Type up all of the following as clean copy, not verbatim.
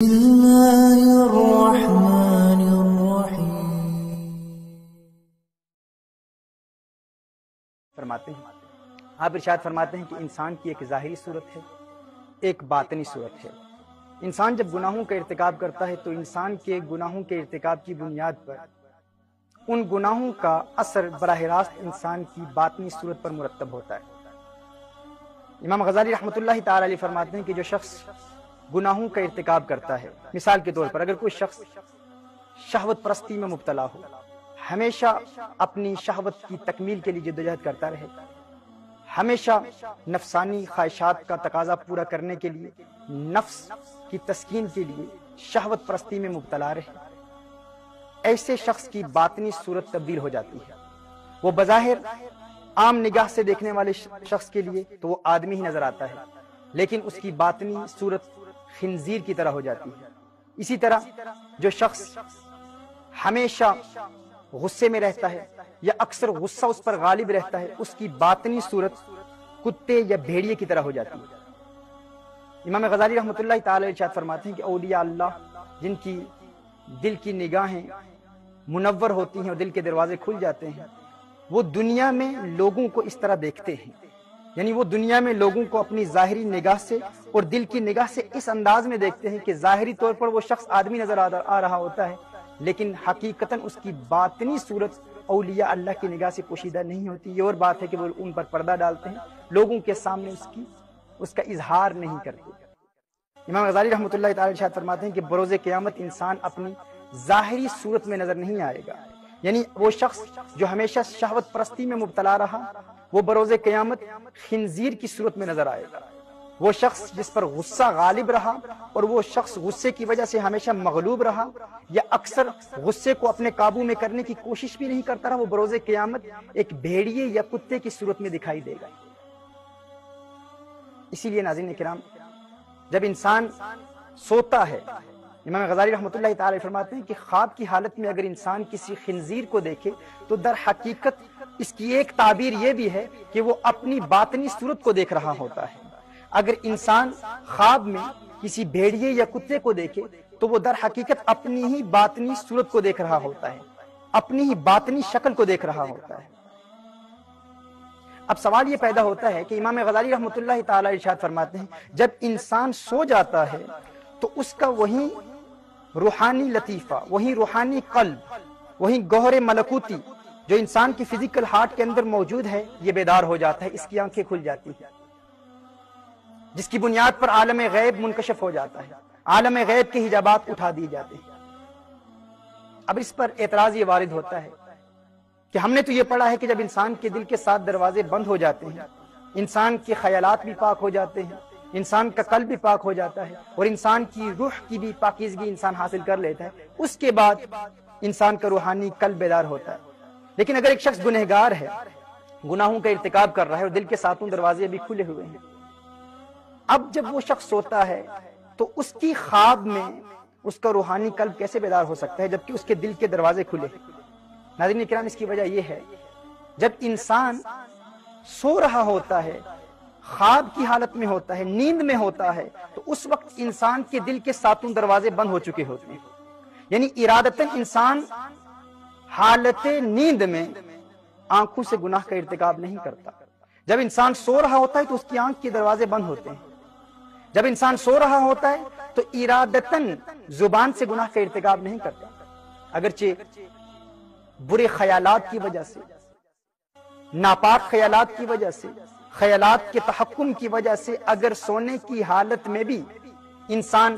اللہ الرحمن الرحیم فرماتے ہیں، آپ ارشاد فرماتے ہیں کہ انسان کی ایک ظاہری صورت ہے، ایک باطنی صورت ہے۔ انسان جب گناہوں کا ارتکاب کرتا ہے تو انسان کے گناہوں کے ارتکاب کی بنیاد پر ان گناہوں کا اثر براہ راست انسان کی باطنی صورت پر مرتب ہوتا ہے۔ امام غزالی رحمۃ اللہ تعالی علیہ فرماتے ہیں کہ جو شخص گناہوں کا ارتکاب کرتا ہے، مثال کے طور پر اگر کوئی شخص شہوت پرستی میں مبتلا ہو، ہمیشہ اپنی شہوت کی تکمیل کے لیے جدوجہد کرتا رہے، ہمیشہ نفسانی خواہشات کا تقاضا پورا کرنے کے لیے، نفس کی تسکین کے لیے شہوت پرستی میں مبتلا رہے، ایسے شخص کی باطنی صورت تبدیل ہو جاتی ہے۔ وہ بظاہر عام نگاہ سے دیکھنے والے شخص کے لیے تو وہ آدمی ہی نظر آتا ہے، لیکن اس کی باطنی صورت خنزیر کی طرح ہو جاتی ہے۔ اسی طرح جو شخص ہمیشہ غصے میں رہتا ہے یا اکثر غصہ اس پر غالب رہتا ہے، اس کی باطنی صورت کتے یا بھیڑیے کی طرح ہو جاتی ہے۔ امام غزالی رحمۃ اللہ تعالی ارشاد فرماتے ہیں کہ اولیاء اللہ جن کی دل کی نگاہیں منور ہوتی ہیں اور دل کے دروازے کھل جاتے ہیں، وہ دنیا میں لوگوں کو اس طرح دیکھتے ہیں، یعنی وہ دنیا میں لوگوں کو اپنی ظاہری نگاہ سے اور دل کی نگاہ سے اس انداز میں دیکھتے ہیں کہ ظاہری طور پر وہ شخص آدمی نظر آ رہا ہوتا ہے، لیکن حقیقتاً اس کی باطنی صورت اولیاء اللہ کی نگاہ سے پوشیدہ نہیں ہوتی۔ یہ اور بات ہے کہ وہ ان پر پردہ ڈالتے ہیں، لوگوں کے سامنے اس کا اظہار نہیں کرتے۔ امام غزالی رحمۃ اللہ تعالی ارشاد فرماتے ہیں کہ بروز قیامت انسان اپنی ظاہری صورت میں نظر نہیں آئے گا، یعنی وہ شخص جو ہمیشہ شہوت پرستی میں مبتلا رہا وہ بروز قیامت خنزیر کی صورت میں نظر آئے گا۔ وہ شخص جس پر غصہ غالب رہا اور وہ شخص غصے کی وجہ سے ہمیشہ مغلوب رہا یا اکثر غصے کو اپنے قابو میں کرنے کی کوشش بھی نہیں کرتا رہا، وہ بروز قیامت ایک بھیڑیے یا کتے کی صورت میں دکھائی دے گا۔ اسی لیے ناظرین کرام، جب انسان سوتا ہے، امام غزالی رحمۃ اللہ تعالی فرماتے ہیں کہ خواب کی حالت میں اگر انسان کسی خنزیر کو دیکھے تو در حقیقت اس کی ایک تعبیر یہ بھی ہے کہ وہ اپنی باطنی صورت کو دیکھ رہا ہوتا ہے۔ اگر انسان خواب میں کسی بھیڑیے یا کتے کو دیکھے تو وہ در حقیقت اپنی ہی باطنی صورت کو دیکھ رہا ہوتا ہے، اپنی ہی باطنی شکل کو دیکھ رہا ہوتا ہے۔ اب سوال یہ پیدا ہوتا ہے کہ امام غزالی رحمۃ اللہ تعالی ارشاد فرماتے ہیں جب انسان سو جاتا ہے تو اس کا وہی روحانی لطیفہ، وہی روحانی قلب، وہی گوہر ملکوتی جو انسان کی فزیکل ہارٹ کے اندر موجود ہے یہ بیدار ہو جاتا ہے، اس کی آنکھیں کھل جاتی ہیں، جس کی بنیاد پر عالم غیب منکشف ہو جاتا ہے، عالم غیب کے حجابات اٹھا دیے جاتے ہیں۔ اب اس پر اعتراض یہ وارد ہوتا ہے کہ ہم نے تو یہ پڑھا ہے کہ جب انسان کے دل کے 7 دروازے بند ہو جاتے ہیں، انسان کے خیالات بھی پاک ہو جاتے ہیں، انسان کا قلب بھی پاک ہو جاتا ہے اور انسان کی روح کی بھی پاکیزگی انسان حاصل کر لیتا ہے، اس کے بعد انسان کا روحانی قلب بیدار ہوتا ہے۔ لیکن اگر ایک شخص گنہگار ہے، گناہوں کا ارتکاب کر رہا ہے اور دل کے 7 دروازے بھی کھلے ہوئے ہیں، اب جب وہ شخص سوتا ہے تو اس کی خواب میں اس کا روحانی قلب کیسے بیدار ہو سکتا ہے جبکہ اس کے دل کے دروازے کھلے ہیں؟ ناظرین کرام، اس کی وجہ یہ ہے جب انسان سو رہا ہوتا ہے، خواب کی حالت میں ہوتا ہے، نیند میں ہوتا ہے، تو اس وقت انسان کے دل کے 7 دروازے بند ہو چکے ہوتے ہیں، یعنی ارادتاً انسان حالت نیند میں آنکھوں سے گناہ کا ارتکاب نہیں کرتا۔ جب انسان سو رہا ہوتا ہے تو اس کی آنکھ کے دروازے بند ہوتے ہیں۔ جب انسان سو رہا ہوتا ہے تو ارادتاً زبان سے گناہ کا ارتکاب نہیں کرتا، اگرچہ برے خیالات کی وجہ سے، ناپاک خیالات کی وجہ سے، خیالات کے تحکم کی وجہ سے اگر سونے کی حالت میں بھی انسان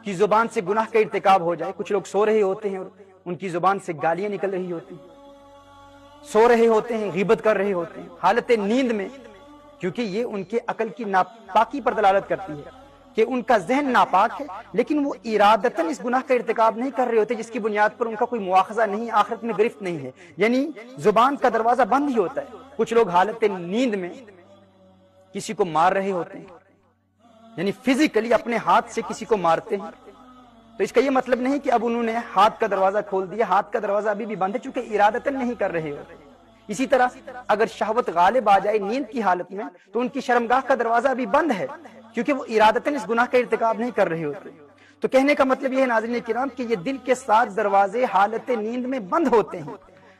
کی زبان سے گناہ کا ارتکاب ہو جائے، کچھ لوگ سو رہے ہوتے ہیں اور ان کی زبان سے گالیاں نکل رہی ہوتی ہیں، سو رہے ہوتے ہیں، غیبت کر رہے ہوتے ہیں حالت نیند میں، کیونکہ یہ ان کے عقل کی ناپاکی پر دلالت کرتی ہے کہ ان کا ذہن ناپاک ہے، لیکن وہ ارادتاً اس گناہ کا ارتکاب نہیں کر رہے ہوتے جس کی بنیاد پر ان کا کوئی مواخذہ نہیں، آخرت میں گرفت نہیں ہے، یعنی زبان کا دروازہ بند ہی ہوتا ہے۔ کچھ لوگ حالت نیند میں کسی کو مار رہے ہوتے ہیں، یعنی فزیکلی اپنے ہاتھ سے کسی کو مارتے ہیں، تو اس کا یہ مطلب نہیں کہ اب انہوں نے ہاتھ کا دروازہ کھول دیا، ہاتھ کا دروازہ ابھی بھی بند ہے چونکہ ارادتاً نہیں کر رہے ہوتے۔ اسی طرح اگر شہوت غالب آ جائے نیند کی حالت میں تو ان کی شرمگاہ کا دروازہ ابھی بند ہے کیونکہ وہ ارادتاً اس گناہ کا ارتکاب نہیں کر رہے ہوتے۔ تو کہنے کا مطلب یہ ہے ناظرین کرام کہ یہ دل کے 7 دروازے حالت نیند میں بند ہوتے ہیں۔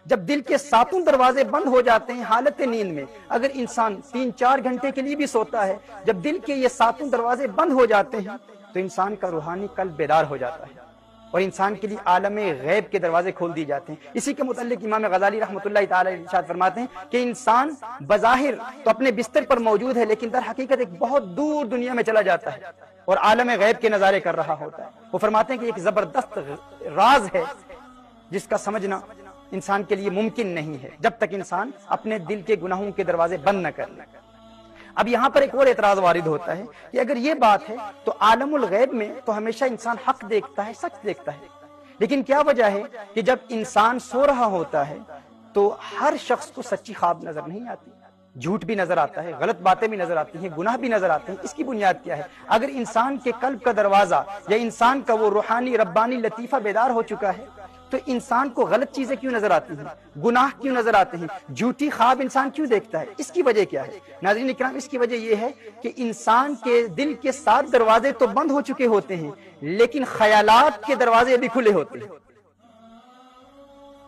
جب دل کے 7 دروازے بند ہو جاتے ہیں حالت نیند میں، اگر انسان 3-4 گھنٹے کے لیے بھی سوتا ہے، جب دل کے یہ 7 دروازے بند ہو جاتے ہیں تو انسان کا روحانی قلب بیدار ہو جاتا ہے اور انسان کے لیے عالم غیب کے دروازے کھول دیے جاتے ہیں۔ اسی کے متعلق امام غزالی رحمۃ اللہ تعالی ارشاد فرماتے ہیں کہ انسان بظاہر تو اپنے بستر پر موجود ہے، لیکن در حقیقت ایک بہت دور دنیا میں چلا جاتا ہے اور عالم غیب کے نظارے کر رہا ہوتا ہے۔ وہ فرماتے ہیں کہ ایک زبردست راز ہے جس کا سمجھنا انسان کے لیے ممکن نہیں ہے جب تک انسان اپنے دل کے گناہوں کے دروازے بند نہ کر لے۔ اب یہاں پر ایک اور اعتراض وارد ہوتا ہے کہ اگر یہ بات ہے تو عالم الغیب میں تو ہمیشہ انسان حق دیکھتا ہے، سچ دیکھتا ہے، لیکن کیا وجہ ہے کہ جب انسان سو رہا ہوتا ہے تو ہر شخص کو سچی خواب نظر نہیں آتی، جھوٹ بھی نظر آتا ہے، غلط باتیں بھی نظر آتی ہیں، گناہ بھی نظر آتے ہیں۔ اس کی بنیاد کیا ہے؟ اگر انسان کے قلب کا دروازہ یا انسان کا وہ روحانی ربانی لطیفہ بیدار ہو چکا ہے تو انسان کو غلط چیزیں کیوں نظر آتی ہیں، گناہ کیوں نظر آتے ہیں، جھوٹی خواب انسان کیوں دیکھتا ہے؟ اس کی وجہ کیا ہے ناظرین اکرام؟ اس کی وجہ یہ ہے کہ انسان کے دل کے 7 دروازے تو بند ہو چکے ہوتے ہیں لیکن خیالات کے دروازے بھی کھلے ہوتے ہیں۔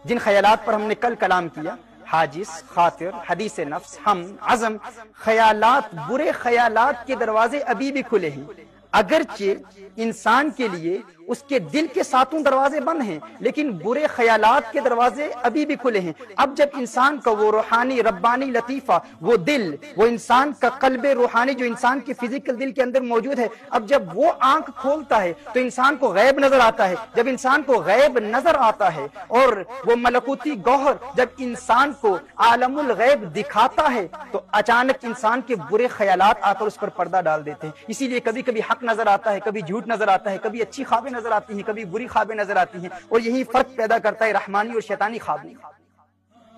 جن خیالات پر ہم نے کل کلام کیا، حاجز، خاطر، حدیث نفس، ہم، عزم، خیالات، برے خیالات کے دروازے ابھی بھی کھلے ہیں۔ اگرچہ انسان کے لیے اس کے دل کے 7 دروازے بند ہیں لیکن برے خیالات کے دروازے ابھی بھی کھلے ہیں۔ اب جب انسان کا وہ روحانی ربانی لطیفہ، وہ دل، وہ انسان کا قلب روحانی جو انسان کے فزیکل دل کے اندر موجود ہے، اب جب وہ آنکھ کھولتا ہے تو انسان کو غیب نظر آتا ہے۔ جب انسان کو غیب نظر آتا ہے اور وہ ملکوتی گوہر جب انسان کو عالم الغیب دکھاتا ہے تو اچانک انسان کے برے خیالات آ کر اس پر پردہ ڈال دیتے ہیں۔ اسی لیے کبھی کبھی حق نظر آتا ہے، کبھی جھوٹ نظر آتا ہے، کبھی اچھی خوابیں نظر آتی ہیں، کبھی بری خوابیں نظر آتی ہیں، اور یہی فرق پیدا کرتا ہے رحمانی اور شیطانی خواب میں۔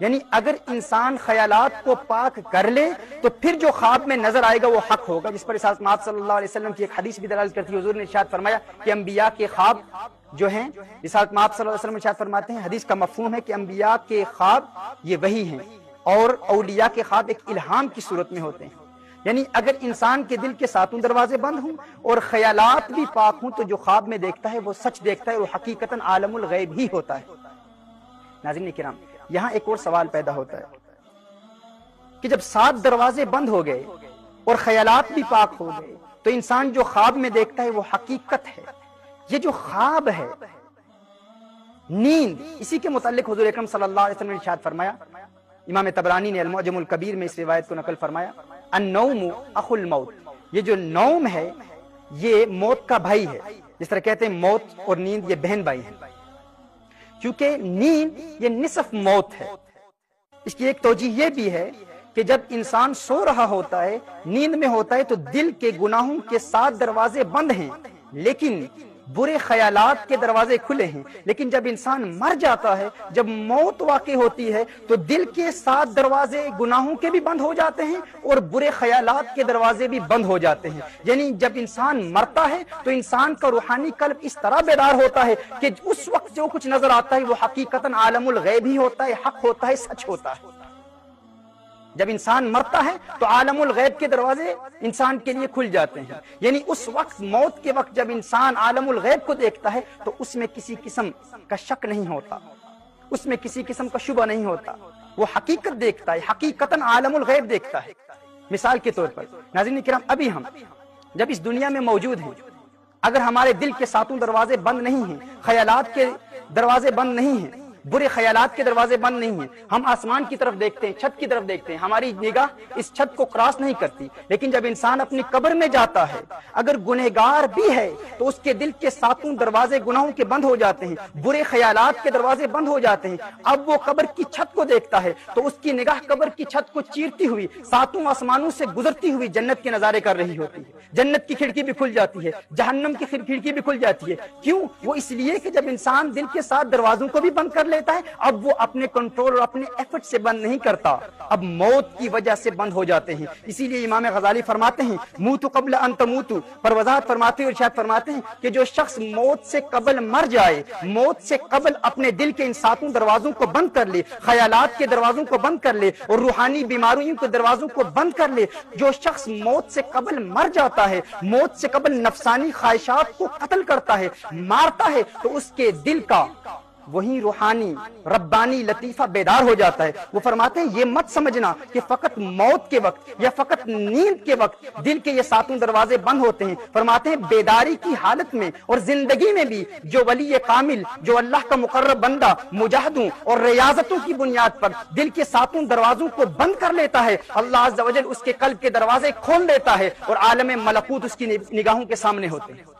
یعنی اگر انسان خیالات کو پاک کر لے تو پھر جو خواب میں نظر آئے گا وہ حق ہوگا، جس پر رسول آپ صلی اللہ علیہ وسلم کی ایک حدیث بھی دلالت کرتی ہے۔ حضور نے ارشاد فرمایا کہ انبیاء کے خواب جو ہیں، رسول آپ صلی اللہ علیہ وسلم ارشاد فرماتے ہیں، حدیث کا مفہوم ہے کہ انبیاء کے خواب یہ وحی ہیں اور اولیاء کے خواب ایک الہام کی صورت میں ہوتے ہیں۔ یعنی اگر انسان کے دل کے 7 دروازے بند ہوں اور خیالات بھی پاک ہوں تو جو خواب میں دیکھتا ہے وہ سچ دیکھتا ہے، وہ حقیقتاً عالم الغیب ہی ہوتا ہے۔ ناظرین کرام، یہاں ایک اور سوال پیدا ہوتا ہے کہ جب 7 دروازے بند ہو گئے اور خیالات بھی پاک ہو گئے تو انسان جو خواب میں دیکھتا ہے وہ حقیقت ہے۔ یہ جو خواب ہے، نیند، اسی کے متعلق حضور اکرم صلی اللہ علیہ وسلم نے ارشاد فرمایا، امام طبرانی نے المعجم الکبیر میں اس روایت کو نقل فرمایا، النوم اخو الموت، یہ جو نوم ہے یہ موت کا بھائی ہے۔ جس طرح کہتے ہیں موت اور نیند یہ بہن بھائی ہیں، کیونکہ نیند یہ نصف موت ہے۔ اس کی ایک توجہ یہ بھی ہے کہ جب انسان سو رہا ہوتا ہے، نیند میں ہوتا ہے، تو دل کے گناہوں کے 7 دروازے بند ہیں لیکن برے خیالات کے دروازے کھلے ہیں۔ لیکن جب انسان مر جاتا ہے، جب موت واقع ہوتی ہے تو دل کے 7 دروازے گناہوں کے بھی بند ہو جاتے ہیں اور برے خیالات کے دروازے بھی بند ہو جاتے ہیں۔ یعنی جب انسان مرتا ہے تو انسان کا روحانی قلب اس طرح بیدار ہوتا ہے کہ اس وقت جو کچھ نظر آتا ہے وہ حقیقتاً عالم الغیب ہی ہوتا ہے، حق ہوتا ہے، سچ ہوتا ہے۔ جب انسان مرتا ہے تو عالم الغیب کے دروازے انسان کے لیے کھل جاتے ہیں۔ یعنی اس وقت، موت کے وقت جب انسان عالم الغیب کو دیکھتا ہے تو اس میں کسی قسم کا شک نہیں ہوتا، اس میں کسی قسم کا شبہ نہیں ہوتا، وہ حقیقت دیکھتا ہے، حقیقتاً عالم الغیب دیکھتا ہے۔ مثال کے طور پر ناظرین کرام، ابھی ہم جب اس دنیا میں موجود ہیں، اگر ہمارے دل کے 7 دروازے بند نہیں ہیں، خیالات کے دروازے بند نہیں ہیں، برے خیالات کے دروازے بند نہیں ہیں، ہم آسمان کی طرف دیکھتے ہیں، چھت کی طرف دیکھتے ہیں، ہماری نگاہ اس چھت کو کراس نہیں کرتی، لیکن جب انسان اپنی قبر میں جاتا ہے، اگر گنہگار بھی ہے تو اس کے دل کے 7 دروازے گناہوں کے بند ہو جاتے ہیں، برے خیالات کے دروازے بند ہو جاتے ہیں۔ اب وہ قبر کی چھت کو دیکھتا ہے تو اس کی نگاہ قبر کی چھت کو چیرتی ہوئی 7 آسمانوں سے گزرتی ہوئی جنت کے نظارے کر رہی ہوتی ہے۔ جنت کی کھڑکی بھی کھل جاتی ہے، جہنم کی کھڑکی بھی کھل جاتی ہے۔ کیوں؟ وہ اس لیے کہ جب انسان دل کے 7 دروازوں کو بھی بند کر لیتا ہے، اب وہ اپنے کنٹرول اور اپنے ایفرٹ سے بند نہیں کرتا، اب موت کی وجہ سے بند ہو جاتے ہیں۔ اسی لیے امام غزالی فرماتے ہیں موتو قبل ان تموتو، پر وضاحت فرماتے ہیں، ارشاد فرماتے ہیں کہ جو شخص موت سے قبل مر جائے، موت سے قبل اپنے دل کے ان ساتوں دروازوں کو بند کر لے، خیالات کے دروازوں کو بند کر لے اور روحانی بیماریوں کے دروازوں کو بند کر لے، جو شخص موت سے قبل مر جاتا ہے، موت سے قبل نفسانی خواہشات کو قتل کرتا ہے، مارتا ہے، تو اس کے دل کا وہی روحانی ربانی لطیفہ بیدار ہو جاتا ہے۔ وہ فرماتے ہیں یہ مت سمجھنا کہ فقط موت کے وقت یا فقط نیند کے وقت دل کے یہ ساتوں دروازے بند ہوتے ہیں، فرماتے ہیں بیداری کی حالت میں اور زندگی میں بھی جو ولی کامل، جو اللہ کا مقرب بندہ مجاہدوں اور ریاضتوں کی بنیاد پر دل کے ساتوں دروازوں کو بند کر لیتا ہے، اللہ عز و جل اس کے قلب کے دروازے کھول دیتا ہے اور عالم ملکوت اس کی نگاہوں کے سامنے ہوتے ہیں۔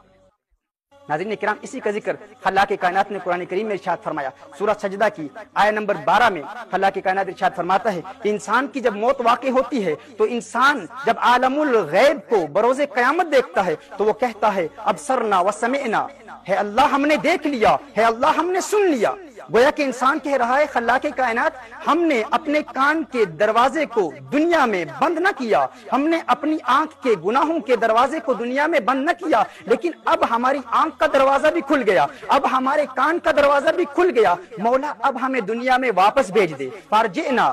ناظرین کرام، اسی کا ذکر خلاق کائنات نے قرآن کریم میں ارشاد فرمایا۔ سورہ سجدہ کی آیت نمبر 12 میں خلاق کائنات ارشاد فرماتا ہے کہ انسان کی جب موت واقع ہوتی ہے تو انسان جب عالم الغیب کو بروز قیامت دیکھتا ہے تو وہ کہتا ہے ابصرنا وسمعنا، ہے اللہ ہم نے دیکھ لیا، ہے اللہ ہم نے سن لیا۔ گویا کہ انسان کہہ رہا ہے خلاق کائنات ہم نے اپنے کان کے دروازے کو دنیا میں بند نہ کیا، ہم نے اپنی آنکھ کے گناہوں کے دروازے کو دنیا میں بند نہ کیا، لیکن اب ہماری آنکھ کا دروازہ بھی کھل گیا، اب ہمارے کان کا دروازہ بھی کھل گیا، مولا اب ہمیں دنیا میں واپس بھیج دے، فارجعنا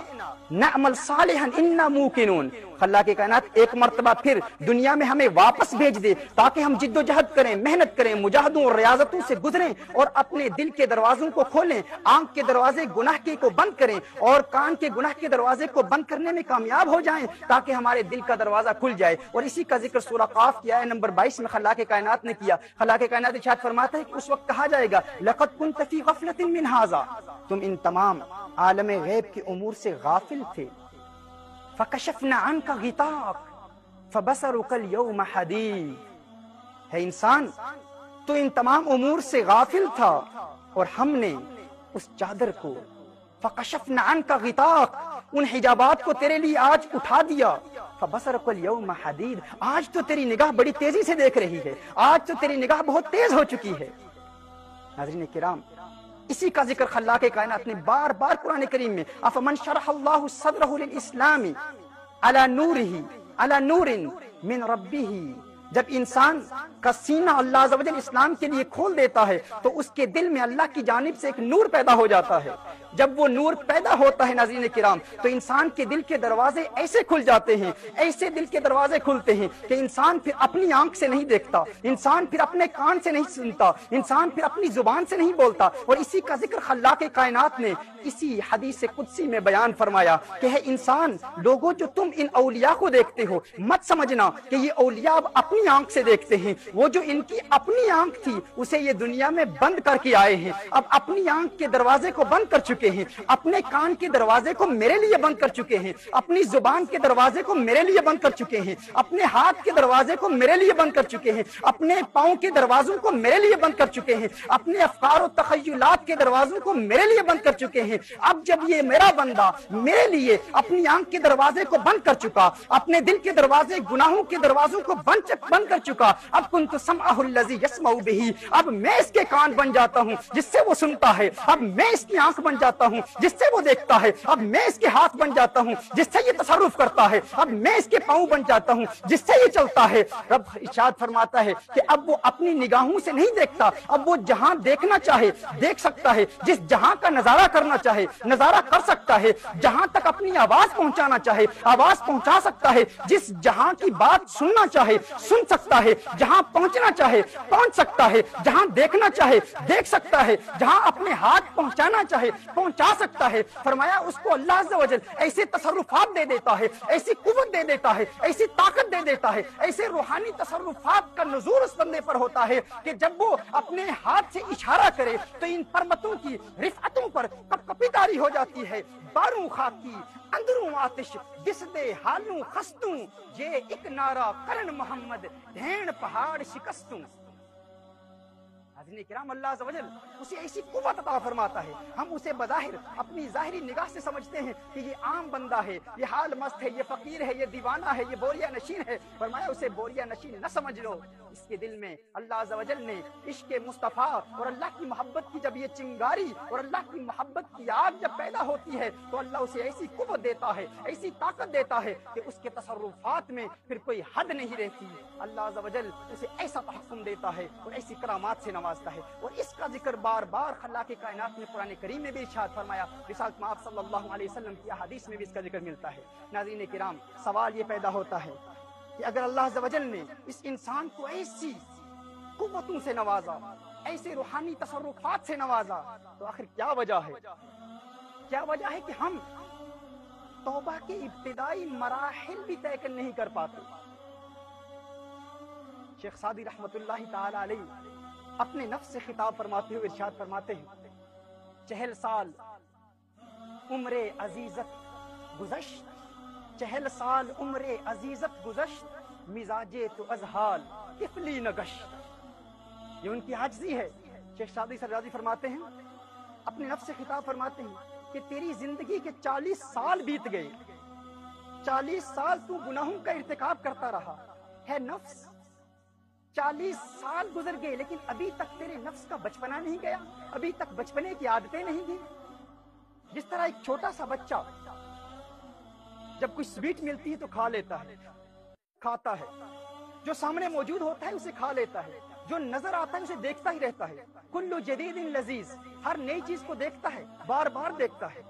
نعمل صالحا انا موقنون۔ خلاق کائنات ایک مرتبہ پھر دنیا میں ہمیں واپس بھیج دے تاکہ ہم جد و جہد کریں، محنت کریں، مجاہدوں اور ریاضتوں سے گزریں اور اپنے دل کے دروازوں کو کھولیں، آنکھ کے دروازے گناہ کے کو بند کریں اور کان کے گناہ کے دروازے کو بند کرنے میں کامیاب ہو جائیں تاکہ ہمارے دل کا دروازہ کھل جائے۔ اور اسی کا ذکر سورہ قاف کی آیت نمبر 22 میں خلاق کائنات نے کیا۔ خلاق کائنات ارشاد فرماتا ہے کہ اس وقت کہا جائے گا لقد كنت في غفلة من هذا، تم ان تمام عالم غیب کے امور سے غافل تھے، فکشفنا عنك غطاءك فبصرك اليوم حديد۔ ہے انسان تو ان تمام امور سے غافل تھا اور ہم نے اس چادر کو فکشفنا عنك غطاءك، ان حجابات کو تیرے لیے آج اٹھا دیا، فبصرك اليوم حديد، آج تو تیری نگاہ بڑی تیزی سے دیکھ رہی ہے، آج تو تیری نگاہ بہت تیز ہو چکی ہے۔ ناظرین کرام، اسی کا ذکر خلاق کائنات نے بار بار قرآن کریم میں افمن شرح اللہ صدرہ للاسلام علی نور من ربہ، جب انسان کا سینہ اللہ عز و جل اسلام کے لیے کھول دیتا ہے تو اس کے دل میں اللہ کی جانب سے ایک نور پیدا ہو جاتا ہے۔ جب وہ نور پیدا ہوتا ہے ناظرین کرام تو انسان کے دل کے دروازے ایسے کھل جاتے ہیں، ایسے دل کے دروازے کھلتے ہیں کہ انسان پھر اپنی آنکھ سے نہیں دیکھتا، انسان پھر اپنے کان سے نہیں سنتا، انسان پھر اپنی زبان سے نہیں بولتا۔ اور اسی کا ذکر خلاق کائنات نے اسی حدیث قدسی میں بیان فرمایا کہ ہے انسان لوگوں جو تم ان اولیاء کو دیکھتے ہو مت سمجھنا کہ یہ اولیاء اب اپنی آنکھ سے دیکھتے ہیں، وہ جو ان کی اپنی آنکھ تھی اسے یہ دنیا میں بند کر کے آئے ہیں، اب اپنی آنکھ کے دروازے کو بند کر چکے ہیں، اپنے کان کے دروازے کو میرے لیے بند کر چکے ہیں، اپنی زبان کے دروازے کو میرے لیے بند کر چکے ہیں، اپنے ہاتھ کے دروازے کو میرے لیے بند کر چکے ہیں، اپنے پاؤں کے دروازوں کو میرے لیے بند کر چکے ہیں، اپنے افکار و تخیلات کے دروازوں کو میرے لیے بند کر چکے ہیں۔ اب جب یہ میرا بندہ میرے لیے اپنی آنکھ کے دروازے کو بند کر چکا، اپنے دل کے دروازے گناہوں کے دروازوں کو بند کر چکا، اب کنت سمعہ الذی یسمع بہ، اب میں اس کے کان بن جاتا ہوں جس سے وہ سنتا ہے، اب میں اس کی آنکھ بن جاتا ہوں جس سے وہ دیکھتا ہے، اب میں اس کے ہاتھ بن جاتا ہوں جس سے یہ تصرف کرتا ہے، اب میں اس کے پاؤں بن جاتا ہوں جس سے یہ چلتا ہے۔ رب ارشاد فرماتا ہے کہ اب وہ اپنی نگاہوں سے نہیں دیکھتا، اب وہ جہاں دیکھنا چاہے دیکھ سکتا ہے، جس جہاں کا نظارہ کرنا چاہے نظارہ کر سکتا ہے، جہاں تک اپنی آواز پہنچانا چاہے آواز پہنچا سکتا ہے، جس جہاں کی بات سننا چاہے سن سکتا ہے، جہاں پہنچنا چاہے پہنچ سکتا ہے، جہاں دیکھنا چاہے دیکھ سکتا ہے، جہاں اپنے ہاتھ پہنچانا چاہے پہنچا سکتا ہے۔ فرمایا اس کو اللہ عز و جل ایسے تصرفات دے دیتا ہے، ایسی قوت دے دیتا ہے، ایسی طاقت دے دیتا ہے، ایسے روحانی تصرفات کا نزول اس بندے پر ہوتا ہے کہ جب وہ اپنے ہاتھ سے اشارہ کرے تو ان پرمتوں کی رفعتوں پر کپ کپی تاری ہو جاتی ہے۔ باروں خاکی اندروں آتش جس دے حالوں خستوں، یہ ایک نعرہ کرن محمد ڈھین پہاڑ شکستوں۔ حضرت کرام اللہ عز و جل اسے ایسی قوت عطا فرماتا ہے، ہم اسے بظاہر اپنی ظاہری نگاہ سے سمجھتے ہیں کہ یہ عام بندہ ہے، یہ حال مست ہے، یہ فقیر ہے، یہ دیوانہ ہے، یہ بوریا نشین ہے۔ فرمایا اسے بوریا نشین نہ سمجھ لو، اس کے دل میں اللہ عز و جل نے عشق مصطفیٰ اور اللہ کی محبت کی جب یہ چنگاری اور اللہ کی محبت کی آگ جب پیدا ہوتی ہے تو اللہ اسے ایسی قوت دیتا ہے، ایسی طاقت دیتا ہے کہ اس کے تصرفات میں پھر کوئی حد نہیں رہتی۔ اللہ عز و جل اسے ایسا تحکم دیتا ہے اور ایسی کرامات سے نوازتا ہے، اور اس کا ذکر بار بار خلاق کائنات نے قرآن کریم میں بھی ارشاد فرمایا، رسالت مآب صلی اللہ علیہ وسلم کی احادیث میں بھی اس کا ذکر ملتا ہے۔ ناظرین کرام، سوال یہ پیدا ہوتا ہے کہ اگر اللہ عز و جل نے اس انسان کو ایسی قوتوں سے نوازا، ایسے روحانی تصرفات سے نوازا، تو آخر کیا وجہ ہے؟ کیا وجہ ہے کہ ہم توبہ کے ابتدائی مراحل بھی طے نہیں کر پاتے؟ شیخ سعدی رحمت اللہ تعالی علیہ اپنے نفس سے خطاب فرماتے ہوئے ارشاد فرماتے ہیں، 40 سال عمر عزیزت گزشت، 40 سال عمر عزیزت گزشت، مزاجے تو ازحال طفلی نگشت۔ یہ ان کی عاجزی ہے۔ شیخ سعدی سرجادی فرماتے ہیں، اپنے نفس سے خطاب فرماتے ہیں کہ تیری زندگی کے 40 سال بیت گئے، 40 سال تو گناہوں کا ارتکاب کرتا رہا ہے نفس، 40 سال گزر گئے لیکن ابھی تک تیرے نفس کا بچپنا نہیں گیا، ابھی تک بچپنے کی عادتیں نہیں گئی۔ جس طرح ایک چھوٹا سا بچہ جب کوئی سویٹ ملتی ہے تو کھا لیتا ہے، کھاتا ہے، جو سامنے موجود ہوتا ہے اسے کھا لیتا ہے، جو نظر آتا ہے اسے دیکھتا ہی رہتا ہے۔ کل جدید لذیذ، ہر نئی چیز کو دیکھتا ہے، بار بار دیکھتا ہے،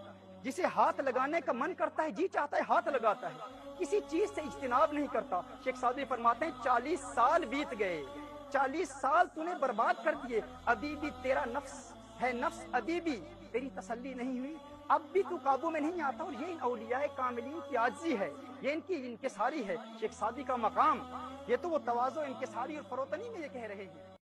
جسے ہاتھ لگانے کا من کرتا ہے، جی چاہتا ہے ہاتھ لگاتا ہے، کسی چیز سے اجتناب نہیں کرتا۔ شیخ سعدی فرماتے ہیں 40 سال بیت گئے، 40 سال تو نے برباد کر دیے، ابھی بھی تیرا نفس ہے، نفس ابھی بھی تیری تسلی نہیں ہوئی، اب بھی تو قابو میں نہیں آتا۔ اور یہ ان اولیاء کاملین کی عاجزی ہے، یہ ان کی انکساری ہے۔ شیخ سعدی کا مقام یہ تو وہ تواضع، انکساری اور فروتنی میں یہ کہہ رہے ہیں۔